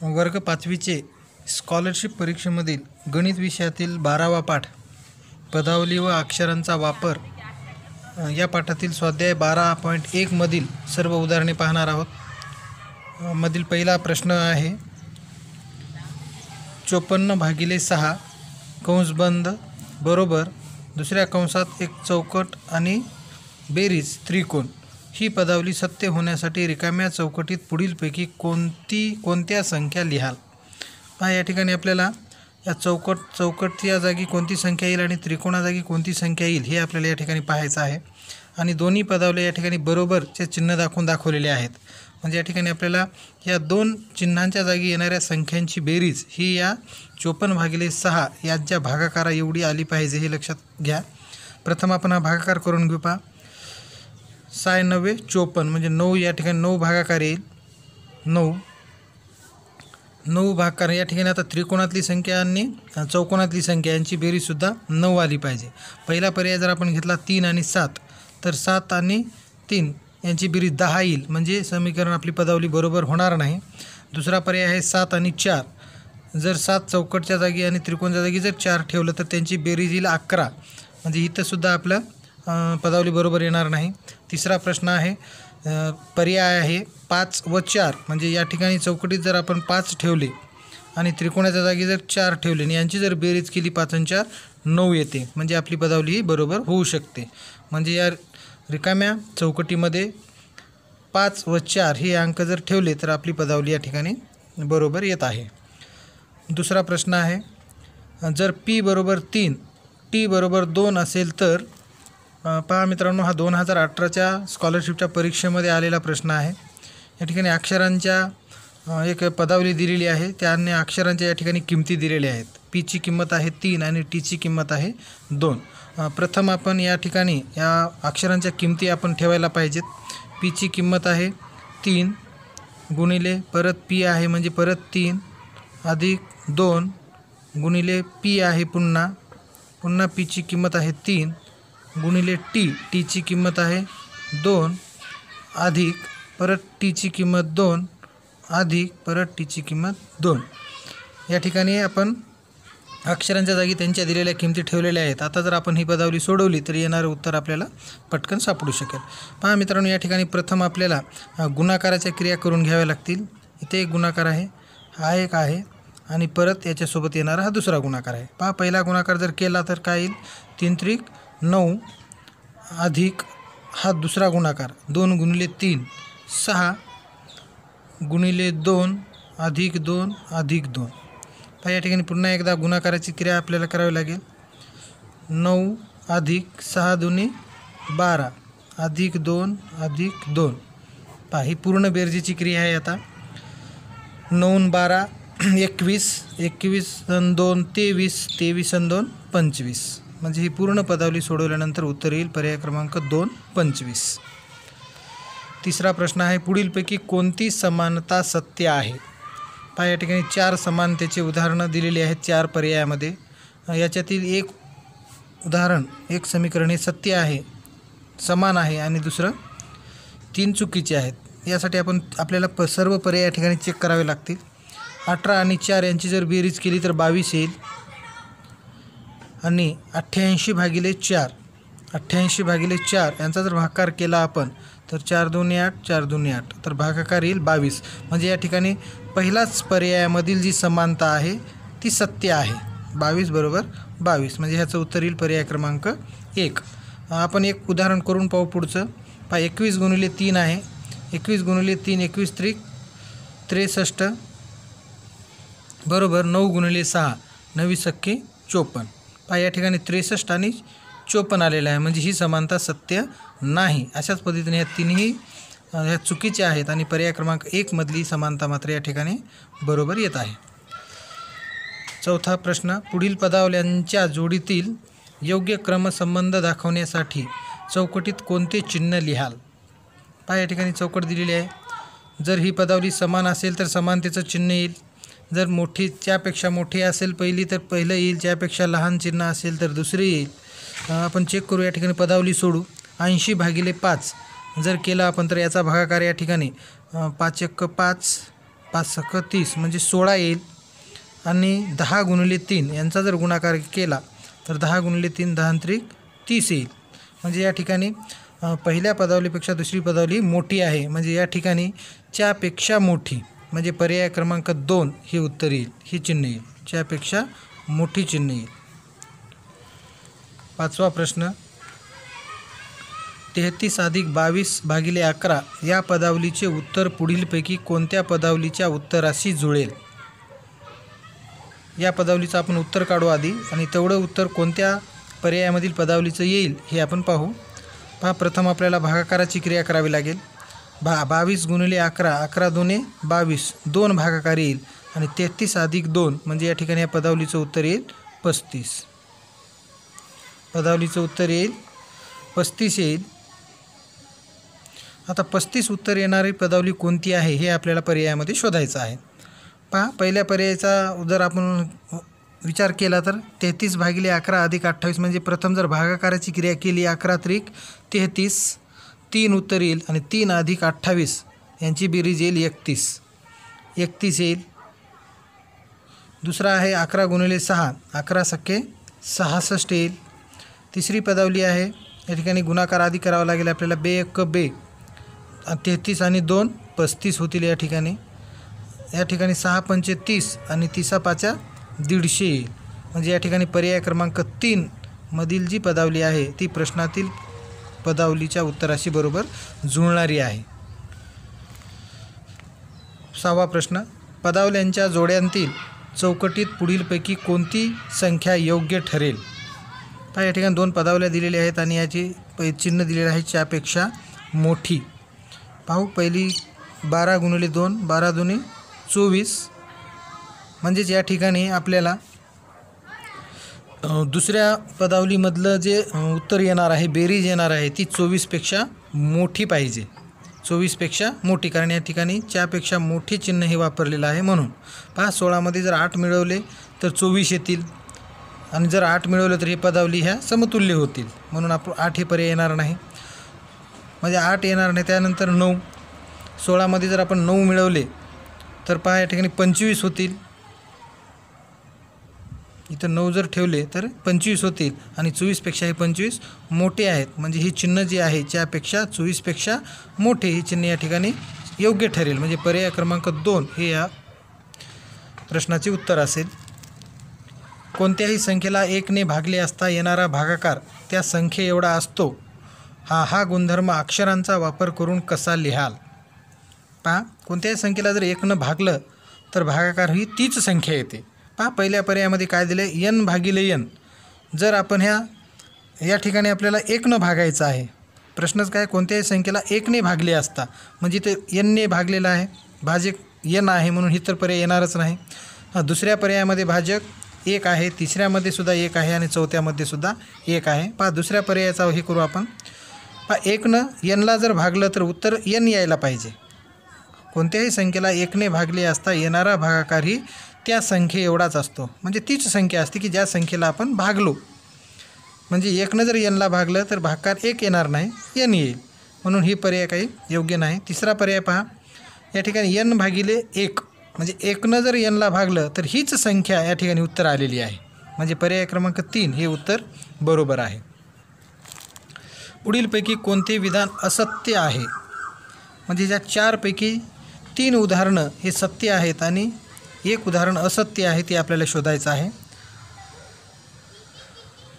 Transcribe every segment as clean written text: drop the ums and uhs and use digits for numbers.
वर्ग 5वीचे स्कॉलरशिप परीक्षेमधील गणित विषयातील 12वा पाठ पदावली व अक्षरांचा वापर या पाठातील स्वाध्याय 12.1 मधील सर्व उदाहरणे पाहणार आहोत. मधील पहिला प्रश्न आहे 54/6 कंस बंद बरोबर दुसऱ्या कंसात एक चौकट आणि बेरीज त्रिकोण. ही पदावली सत्य होण्यासाठी रिकाम्या चौकटीत पुढीलपैकी कोणत्या संख्या लिहाल. या ठिकाणी आपल्याला या चौकट या जागी कोणती संख्या येईल आणि त्रिकोणाजागी कोणती संख्या येईल हे आपल्याला या ठिकाणी पाहायचं आहे. आणि दोन्ही पदावल्या या ठिकाणी बरोबरचे चिन्ह दाखवलेले आहेत. म्हणजे या ठिकाणी आपल्याला या दोन चिन्हांच्या जागी येणाऱ्या संख्यांची बेरीज ही या 54/6 यांच्या भागाकारा एवढी आली पाहिजे हे लक्षात घ्या. प्रथम आपण हा भागाकार करून घेऊ. पहा 6 9 54 म्हणजे 9 या ठिकाणी 9 भागाकार येईल. 9 भागाकार या ठिकाणी आता त्रिकोणातली संख्या आणि चौकोनातली संख्या यांची बेरीजसुद्धा 9 आली पाहिजे. पहिला पर्याय जर आपण घेतला 3 आणि 7 तर 7 आणि 3 यांची बेरीज 10 येईल. म्हणजे समीकरण आपली पदावली बरोबर होणार नाही. दुसरा पर्याय आहे 7 आणि 4. जर 7 चौकटच्या जागी आणि त्रिकोणाच्या जागी जर 4 ठेवलं तर त्यांची बेरीज येईल 11. म्हणजे इथंसुद्धा आपलं पदावली बरोबर येणार नाही. तिसरा प्रश्न आहे पर्याय आहे 5 व 4. म्हणजे या ठिकाणी चौकटीत जर आपण 5 ठेवले आणि त्रिकोणाच्या जागी जर 4 ठेवले आणि यांची जर बेरीज केली 5 आणि 4 9 येते. म्हणजे आपली पदावली ही बरोबर होऊ शकते. म्हणजे या रिकाम्या चौकटीमध्ये 5 व 4 हे अंक जर ठेवले तर आपली पदावली या ठिकाणी बरोबर येत आहे. दुसरा प्रश्न आहे जर p बरोबर 3 t बरोबर 2 असेल तर. पहा मित्रांनो, हा 2018च्या स्कॉलरशिपच्या परीक्षेमध्ये आलेला प्रश्न आहे. या ठिकाणी अक्षरांच्या एक पदावली दिलेली आहे. त्याने अक्षरांच्या या ठिकाणी किमती दिलेल्या आहेत. पीची किंमत आहे 3 आणि टीची किंमत आहे 2. प्रथम आपण या ठिकाणी या अक्षरांच्या किमती आपण ठेवायला पाहिजेत. पीची किंमत आहे 3 गुणिले परत पी आहे म्हणजे परत 3 अधिक 2 गुणिले पी आहे पुन्हा पीची किंमत आहे 3 गुणिले टीची किंमत आहे 2 अधिक परत टीची किंमत 2 अधिक परत टीची किंमत 2. या ठिकाणी आपण अक्षरांच्या जागी त्यांच्या दिलेल्या किमती ठेवलेल्या आहेत. आता जर आपण ही पदावली सोडवली तर येणारं उत्तर आपल्याला पटकन सापडू शकेल. पहा मित्रांनो, या ठिकाणी प्रथम आपल्याला गुणाकाराच्या क्रिया करून घ्याव्या लागतील. इथे एक गुणाकार आहे, हा एक आहे आणि परत याच्यासोबत येणारा हा दुसरा गुणाकार आहे. पहा पहिला गुणाकार जर केला तर काय येईल 3 त्रिक 9 अधिक हा दुसरा गुणाकार 2 गुणिले 3 6 गुणिले 2 अधिक 2 अधिक 2. या ठिकाणी पुन्हा एकदा गुणाकाराची क्रिया आपल्याला करावी लागेल. 9 अधिक 6 दुनी 12 अधिक 2 अधिक 2. पहा ही पूर्ण बेरजेची क्रिया आहे. आता 9 12 21 21 आणि 2 23 23 आणि 2 25. म्हणजे ही पूर्ण पदावली सोडवल्यानंतर उत्तर येईल पर्याय क्रमांक 2 25. तिसरा प्रश्न आहे पुढीलपैकी कोणती समानता सत्य आहे. पहा या ठिकाणी 4 समानतेचे उदाहरणं दिलेली आहेत 4 पर्यायामध्ये. याच्यातील एक उदाहरण एक समीकरण हे सत्य आहे, समान आहे आणि दुसरं 3 चुकीचे आहेत. यासाठी आपल्याला सर्व पर्याय या ठिकाणी चेक करावे लागतील. 18 आणि 4 यांची जर बेरीज केली तर 22 येईल आणि 88/4 यांचा जर भागाकार केला आपण तर 4 2 8 4 2 8 तर भागाकार येईल 22. म्हणजे या ठिकाणी पहिलाच पर्यायामधील जी समानता आहे ती सत्य आहे. 22 बरोबर 22 म्हणजे ह्याचं उत्तर येईल पर्याय क्रमांक 1. आपण एक उदाहरण करून पाहू पुढचं. पहा 21 गुणिले 3 आहे. 21 गुणिले 3 21 त्रिक 63 बरोबर 9 गुणिले 6 9 सक्के 54. पहा या ठिकाणी 63 आणि 54 आलेलं आहे. म्हणजे ही समानता सत्य नाही. अशाच पद्धतीने ह्या तिन्ही ह्या चुकीच्या आहेत आणि पर्याय क्रमांक 1 मधली समानता मात्र या ठिकाणी बरोबर येत आहे. चौथा प्रश्न पुढील पदावल्यांच्या जोडीतील योग्य क्रमसंबंध दाखवण्यासाठी चौकटीत कोणते चिन्ह लिहाल. पहा या ठिकाणी चौकट दिलेली आहे. जर ही पदावली समान असेल तर समानतेचं चिन्ह येईल. जर ज्यापेक्षा मोठी असेल पहिली तर पहिलं येईल, ज्यापेक्षा लहान चिन्ह असेल तर दुसरे येईल. आपण चेक करू. या ठिकाणी पदावली सोडू. 80/5 जर केला आपण तर याचा भागाकार या ठिकाणी 5 1 5 5 सक 30 म्हणजे 16 येईल. आणि 10 गुणिले 3 यांचा जर गुणाकार केला तर 10 गुणिले 3 10 त्रिक 30 येईल. म्हणजे या ठिकाणी पहिल्या पदावलीपेक्षा दुसरी पदावली मोठी आहे. म्हणजे या ठिकाणी च्यापेक्षा मोठी म्हणजे पर्याय क्रमांक 2 हे उत्तर येईल, हे चिन्ह येईल. च्यापेक्षा मोठी चिन्ह येईल. 5वा प्रश्न, 33 अधिक 22 भागिले 11 या पदावलीचे उत्तर पुढीलपैकी कोणत्या पदावलीच्या उत्तराशी जुळेल? या पदावलीचं आपण उत्तर काढू आधी आणि तेवढं उत्तर कोणत्या पर्यायामधील पदावलीचं येईल हे आपण पाहू. पहा, प्रथम आपल्याला भागाकाराची क्रिया करावी लागेल. 22 गुणिले 11 11 दुने 22 2 भागाकार येईल आणि 33 अधिक 2 म्हणजे या ठिकाणी या पदावलीचं उत्तर येईल 35. पदावलीचं उत्तर येईल 35 येईल. आता 35 उत्तर येणारी पदावली कोणती आहे हे आपल्याला पर्यायामध्ये शोधायचं आहे. पहा, पहिल्या पर्यायाचा जर आपण विचार केला तर 33 भागिले 11 अधिक 28 म्हणजे प्रथम जर भागाकाराची क्रिया केली 11 त्रिक 33 3 उत्तर येईल आणि 3 अधिक 28 यांची बेरीज येईल 31 येईल. दुसरा आहे 11 गुणिले 6 11 सके 66 येईल. तिसरी पदावली आहे, या ठिकाणी गुणाकार आधी करावा लागेल आपल्याला. 2 1 2 33 आणि 2 35 होतील. या ठिकाणी 6 पंचे 30 आणि 30 पाचा 150 येईल. म्हणजे या ठिकाणी पर्याय क्रमांक 3 मधील जी पदावली आहे ती प्रश्नातील पदावलीच्या उत्तराशी बरोबर जुळणारी आहे. 6वा प्रश्न, पदावल्यांच्या जोड्यांतील चौकटीत पुढीलपैकी कोणती संख्या योग्य ठरेल? तर या ठिकाणी 2 पदावल्या दिलेल्या आहेत आणि याची चिन्ह दिलेलं आहे च्यापेक्षा मोठी. पाहू, पहिली 12 गुणिले 2 12 दुने 24 म्हणजेच या ठिकाणी आपल्याला दुसऱ्या पदावलीमधलं जे उत्तर येणार आहे, बेरीज येणार आहे ती 24पेक्षा मोठी पाहिजे. 24पेक्षा मोठी, कारण या ठिकाणी च्यापेक्षा मोठी चिन्ह हे वापरलेलं आहे म्हणून. पहा, 16मध्ये जर 8 मिळवले तर 24 येतील आणि जर 8 मिळवलं तर हे पदावली ह्या समतुल्य होतील. म्हणून आपण 8 हे पर्याय येणार नाही, म्हणजे 8 येणार नाही. त्यानंतर 9, 16मध्ये जर आपण 9 मिळवले तर पहा या ठिकाणी 25 होतील. इथं 9 जर ठेवले तर 25 होतील आणि 24पेक्षा हे 25 मोठे आहेत. म्हणजे हे चिन्ह जे आहे च्यापेक्षा 24पेक्षा मोठे हे चिन्ह या ठिकाणी योग्य ठरेल. म्हणजे पर्याय क्रमांक 2 हे या प्रश्नाचे उत्तर असेल. कोणत्याही संख्येला 1ने भागले असता येणारा भागाकार त्या संख्ये एवढा असतो, हा गुणधर्म अक्षरांचा वापर करून कसा लिहाल? पहा, कोणत्याही संख्येला जर 1 भागलं तर भागाकार ही तीच संख्या येते. पहा, पहिल्या पर्यायामध्ये काय दिले, n भागिले n. जर आपण या ठिकाणी आपल्याला 1 भागायचं आहे. प्रश्नच काय, कोणत्याही संख्येला 1ने भागले असता म्हणजे ते n भागलेला आहे, भाजक n आहे म्हणून ही तर पर्याय येणारच नाही. दुसऱ्या पर्यायामध्ये भाजक 1 आहे, तिसऱ्यामध्ये सुद्धा 1 आहे आणि चौथ्यामध्ये सुद्धा 1 आहे. पहा, दुसऱ्या पर्यायाचा हे करू आपण. पहा, 1 nला जर भागलं तर उत्तर n यायला पाहिजे. कोणत्याही संख्येला 1ने भागले असता येणारा भागाकार ही त्या संख्ये एवढाच असतो. म्हणजे तीच संख्या असते की ज्या संख्येला आपण भागलो. म्हणजे 1 जर nला भागलं तर भागाकार 1 येणार नाही, n येईल. म्हणून ही पर्याय काही योग्य नाही. तिसरा पर्याय पहा, या ठिकाणी n भागिले 1 म्हणजे 1 जर nला भागलं तर हीच संख्या या ठिकाणी उत्तर आलेली आहे. म्हणजे पर्याय क्रमांक 3 हे उत्तर बरोबर आहे. पुढीलपैकी कोणते विधान असत्य आहे? म्हणजे ज्या 4पैकी 3 उदाहरणं हे सत्य आहेत आणि 1 उदाहरण असत्य आहे ते आपल्याला शोधायचं आहे.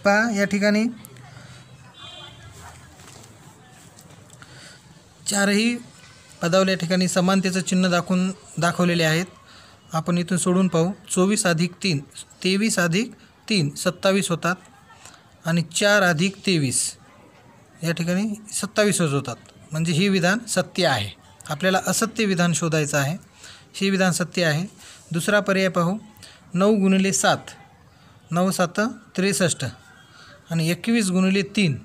पहा, या ठिकाणी 4ही पदावली या ठिकाणी समानतेचं चिन्ह दाखवलेले आहेत. आपण इथून सोडून पाहू. 24 अधिक 3 23 अधिक 3 27 होतात आणि 4 अधिक 23 या ठिकाणी 27च होतात. म्हणजे हे विधान सत्य आहे. आपल्याला असत्य विधान शोधायचं आहे. हे विधान सत्य आहे. दुसरा पर्याय पाहू. 9 गुणिले 7 9 7 63 आणि 21 गुणिले 3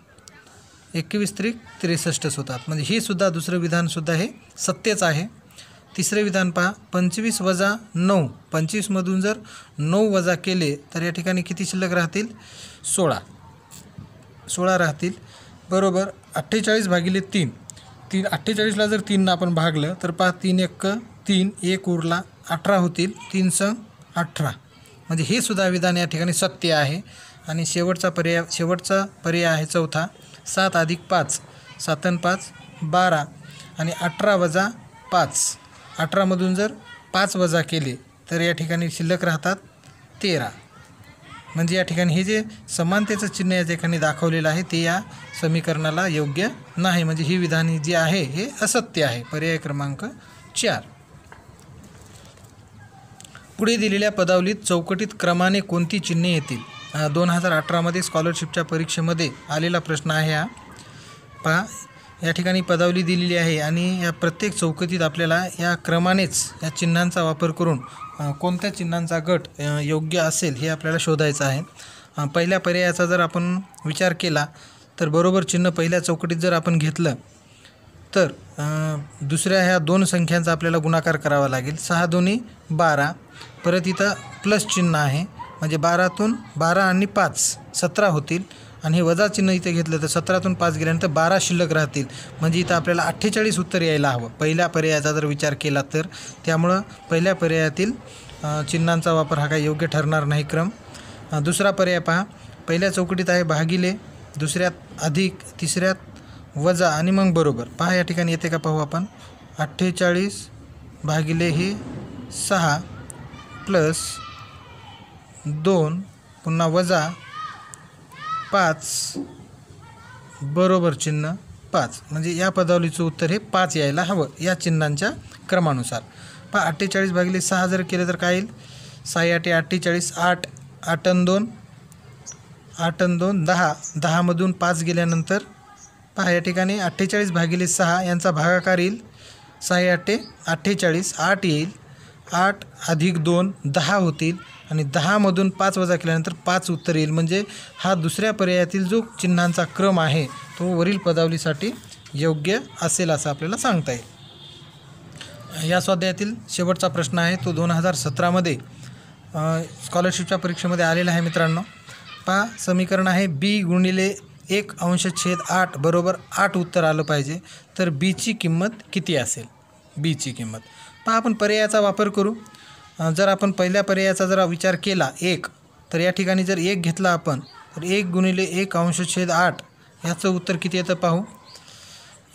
21 त्रिक 63 होतात. म्हणजे हे सुद्धा दुसरं विधानसुद्धा हे सत्यच आहे. तिसरे विधान पहा. 25 वजा 9 25मधून जर 9 वजा केले तर या ठिकाणी किती शिल्लक राहतील? 16 राहतील. बरोबर 48 भागिले 3 48ला जर 3 आपण भागलं तर पहा 3 1 3 1 उरला 18 होतील, 3 संग 18, म्हणजे हे सुद्धा विधान या ठिकाणी सत्य आहे. आणि शेवटचा पर्याय आहे चौथा, 7 अधिक 5, 7 आणि 5 12, आणि 18 वजा 5, 18मधून जर 5 वजा केले तर या ठिकाणी शिल्लक राहतात 13. म्हणजे या ठिकाणी हे जे समानतेचं चिन्ह या ठिकाणी दाखवलेलं आहे ते या समीकरणाला योग्य नाही, म्हणजे ही विधान जी आहे हे असत्य आहे. पर्याय क्रमांक 4. पुढे दिलेल्या पदावलीत चौकटीत क्रमाने कोणती चिन्हे येतील? 2018मध्ये स्कॉलरशिपच्या परीक्षेमध्ये आलेला प्रश्न आहे हा. पहा, या ठिकाणी पदावली दिलेली आहे आणि या प्रत्येक चौकटीत आपल्याला या क्रमानेच या चिन्हांचा वापर करून कोणत्या चिन्हांचा गट योग्य असेल हे आपल्याला शोधायचं आहे. पहिल्या पर्यायाचा जर आपण विचार केला तर बरोबर चिन्ह पहिल्या चौकटीत जर आपण घेतलं तर दुसऱ्या ह्या 2 संख्यांचा आपल्याला गुणाकार करावा लागेल. 6 दोन्ही 12, परत इथं प्लस चिन्ह आहे म्हणजे 12तून 12 आणि 5 17 होतील, आणि हे वजा चिन्ह इथे घेतलं तर 17तून 5 गेल्यानंतर 12 शिल्लक राहतील, म्हणजे इथं आपल्याला 48 उत्तर यायला हवं पहिल्या पर्यायाचा जर विचार केला तर. त्यामुळं पहिल्या पर्यायातील चिन्हांचा वापर हा काही योग्य ठरणार नाही क्रम. दुसरा पर्याय पहा, पहिल्या चौकटीत आहे भागिले, दुसऱ्यात अधिक, तिसऱ्यात वजा आणि मग बरोबर. पहा या ठिकाणी येते का पाहू आपण. 48 भागिले हे 6 प्लस 2 पुन्हा वजा 5 बरोबर चिन्ह 5, म्हणजे या पदावलीचं उत्तर हे 5 यायला हवं या चिन्हांच्या क्रमानुसार. पहा 48 भागिले 6 जर केलं तर काय येईल, 6 8 48, 8 8 आणि 2 8 आणि 2 10, 10मधून 5 गेल्यानंतर पहा या ठिकाणी 48 भागिले 6 यांचा भागाकार येईल, 6 8 48, 8 येईल, 8 अधिक 2 10 होतील, आणि 10मधून 5 वजा केल्यानंतर 5 उत्तर येईल, म्हणजे हा दुसऱ्या पर्यायातील जो चिन्हांचा क्रम आहे तो वरील पदावलीसाठी योग्य असेल असं आपल्याला सांगता येईल. या स्वाध्यायातील शेवटचा प्रश्न आहे तो 2017मध्ये स्कॉलरशिपच्या परीक्षेमध्ये आलेला आहे मित्रांनो. पहा, समीकरण आहे b गुणिले 1/8 बरोबर 8 उत्तर आलं पाहिजे, तर बीची किंमत किती असेल? बीची किंमत पहा, आपण पर्यायाचा वापर करू. जर आपण पहिल्या पर्यायाचा जरा विचार केला 1, तर या ठिकाणी जर 1 घेतला आपण तर 1 गुणिले 1/8 याचं उत्तर किती येतं पाहू.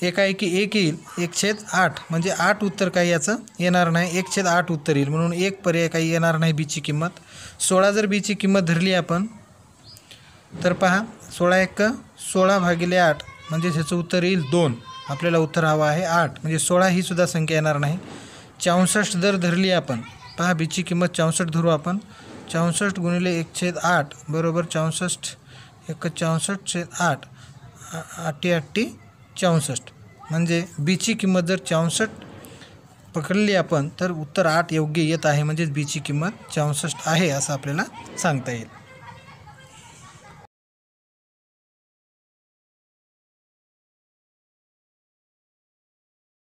एकाएकी 1 येईल, 1/8 म्हणजे 8 उत्तर काही याचं येणार नाही, 1/8 उत्तर येईल, म्हणून 1 पर्याय काही येणार नाही बीची किंमत. 16 जर बीची किंमत धरली आपण तर पहा 16 1 16 भागिले 8 म्हणजे ह्याचं उत्तर येईल 2. आपल्याला उत्तर हवं आहे 8, म्हणजे 16 ही सुद्धा संख्या येणार नाही. 64 जर धरली आपण, पहा बीची किंमत 64 धरू आपण, 64 गुणिले 1/8 बरोबर 64 1 64/8 8 8 64, म्हणजे बीची किंमत जर 64 पकडली आपण तर उत्तर 8 योग्य येत आहे, म्हणजेच बीची किंमत 64 आहे असं आपल्याला सांगता येईल.